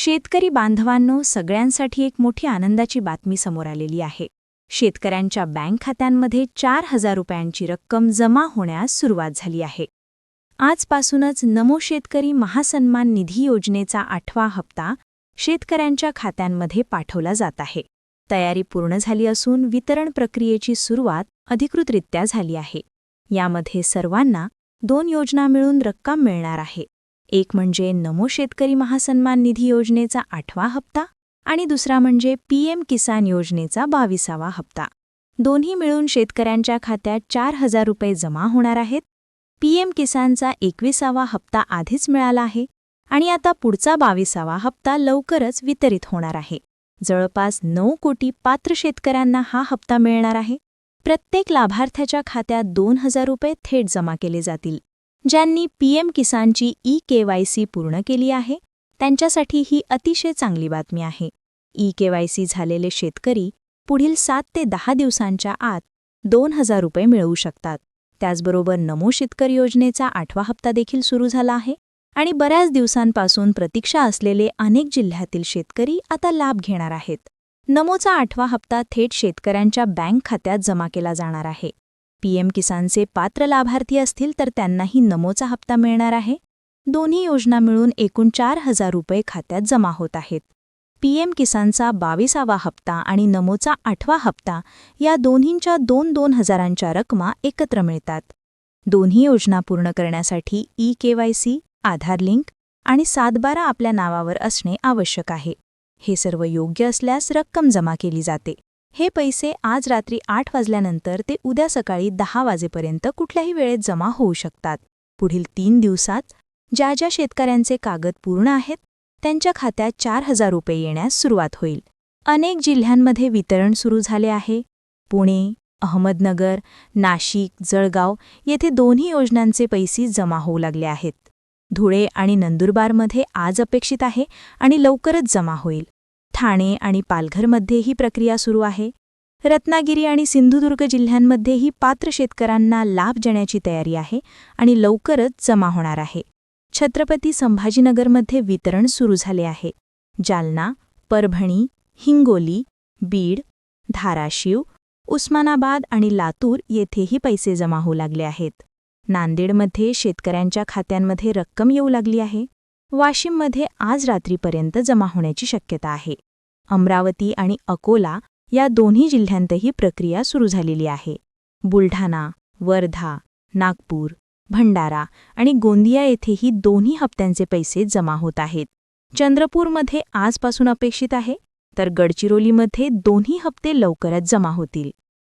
शेतकरी बांधवांनो, सगळ्यांसाठी एक मोठी आनंदाची बातमी समोर आलेली आहे. शेतकऱ्यांच्या बँक खात्यांमध्ये 4,000 रुपयांची रक्कम जमा होण्यास सुरुवात झाली आहे. आजपासूनच नमो शेतकरी महासन्मान निधी योजनेचा 8वा हप्ता शेतकऱ्यांच्या खात्यांमध्ये पाठवला जात आहे. तयारी पूर्ण झाली असून वितरण प्रक्रियेची सुरुवात अधिकृतरित्या झाली आहे. यामध्ये सर्वांना 2 योजना मिळून रक्कम मिळणार आहे. एक म्हणजे नमो शेतकरी महासन्मान निधी योजनेचा 8वा हप्ता आणि दुसरा म्हणजे पीएम किसान योजनेचा 22वा हप्ता. दोन्ही मिळून शेतकऱ्यांच्या खात्यात 4,000 रुपये जमा होणार आहेत. पीएम किसानचा 21वा हप्ता आधीच मिळाला आहे आणि आता पुढचा 22वा हप्ता लवकरच वितरित होणार आहे. जवळपास 9 कोटी पात्र शेतकऱ्यांना हा हप्ता मिळणार आहे. प्रत्येक लाभार्थ्याच्या खात्यात 2,000 रुपये थेट जमा केले जातील. ज्यांनी पीएम किसानची ई-केवायसी पूर्ण केली आहे त्यांच्यासाठी ही अतिशय चांगली बातमी आहे. ई-केवायसी झालेले शेतकरी पुढील 7 ते 10 दिवसांच्या आत 2,000 रुपये मिळवू शकतात. त्याचबरोबर नमो शेतकरी योजनेचा 8वा हप्ता देखील सुरू झाला आहे आणि बऱ्याच दिवसांपासून प्रतीक्षा असलेले अनेक जिल्ह्यातील शेतकरी आता लाभ घेणार आहेत. नमोचा 8वा हप्ता थेट शेतकऱ्यांच्या बँक खात्यात जमा केला जाणार आहे. पीएम किसानचे पात्र लाभार्थी असतील तर त्यांनाही नमोचा हप्ता मिळणार आहे. दोन्ही योजना मिळून एकूण 4,000 रुपये खात्यात जमा होत आहेत. पीएम किसानचा 22वा हप्ता आणि नमोचा 8वा हप्ता या दोन्हींच्या 2-2 हजारांच्या रकमा एकत्र मिळतात. दोन्ही योजना पूर्ण करण्यासाठी ई-केवायसी, आधार लिंक आणि 7/12 आपल्या नावावर असणे आवश्यक आहे. हे सर्व योग्य असल्यास रक्कम जमा केली जाते. हे पैसे आज रात्री 8 वाजल्यानंतर ते उद्या सकाळी 10 वाजेपर्यंत कुठल्याही वेळेत जमा होऊ शकतात. पुढील 3 दिवसात ज्या शेतकऱ्यांचे कागद पूर्ण आहेत त्यांच्या खात्यात 4,000 रुपये येण्यास सुरुवात होईल. अनेक जिल्ह्यांमध्ये वितरण सुरू झाले आहे. पुणे, अहमदनगर, नाशिक, जळगाव येथे दोन्ही योजनांचे पैसे जमा होऊ लागले आहेत. धुळे आणि नंदुरबारमध्ये आज अपेक्षित आहे आणि लवकरच जमा होईल. ठाणे आणि पालघरमध्ये ही प्रक्रिया सुरू आहे. रत्नागिरी आणि सिंधुदुर्ग जिल्ह्यांमध्येही पात्र शेतकऱ्यांना लाभ देण्याची तयारी आहे आणि लवकरच जमा होणार आहे. छत्रपती संभाजीनगरमध्ये वितरण सुरू झाले आहे. जालना, परभणी, हिंगोली, बीड, धाराशिव, उस्मानाबाद आणि लातूर येथेही पैसे जमा होऊ लागले आहेत. नांदेडमध्ये शेतकऱ्यांच्या खात्यांमध्ये रक्कम येऊ लागली आहे. वाशिममध्ये आज रात्रीपर्यंत जमा होण्याची शक्यता आहे. अमरावती आणि अकोला या दोन्ही जिल्ह्यांतही प्रक्रिया सुरू झालेली आहे. बुलढाणा, वर्धा, नागपूर, भंडारा आणि गोंदिया येथेही दोन्ही हप्त्यांचे पैसे जमा होत आहेत. चंद्रपूरमध्ये आजपासून अपेक्षित आहे, तर गडचिरोलीमध्ये दोन्ही हप्ते लवकरच जमा होतील.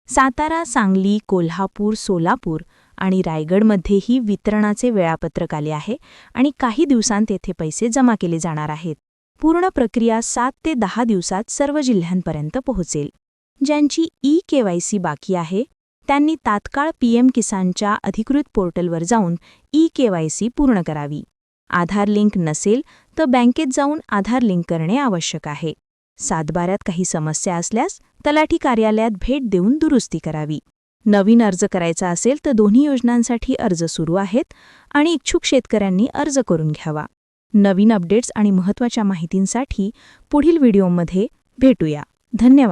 सातारा, सांगली, कोल्हापूर, सोलापूर आणि रायगडमध्येही वितरणाचे वेळापत्रक आले आहे आणि काही दिवसांत येथे पैसे जमा केले जाणार आहेत. पूर्ण प्रक्रिया 7 ते 10 दिवसात सर्व जिल्ह्यांपर्यंत पोहोचेल. ज्यांची ई-केवायसी बाकी आहे त्यांनी तात्काळ पीएम किसानच्या अधिकृत पोर्टलवर जाऊन ई-केवायसी पूर्ण करावी. आधार लिंक नसेल तर बँकेत जाऊन आधार लिंक करणे आवश्यक आहे. 7/12 काही समस्या असल्यास तलाठी कार्यालयात भेट देऊन दुरुस्ती करावी. नवीन अर्ज करायचा असेल तर दोन्ही योजनांसाठी अर्ज सुरू आहेत आणि इच्छुक शेतकऱ्यांनी अर्ज करून घ्यावा. नवीन अपडेट्स आणि महत्त्वाच्या माहितींसाठी पुढील व्हिडिओमध्ये भेटूया. धन्यवाद.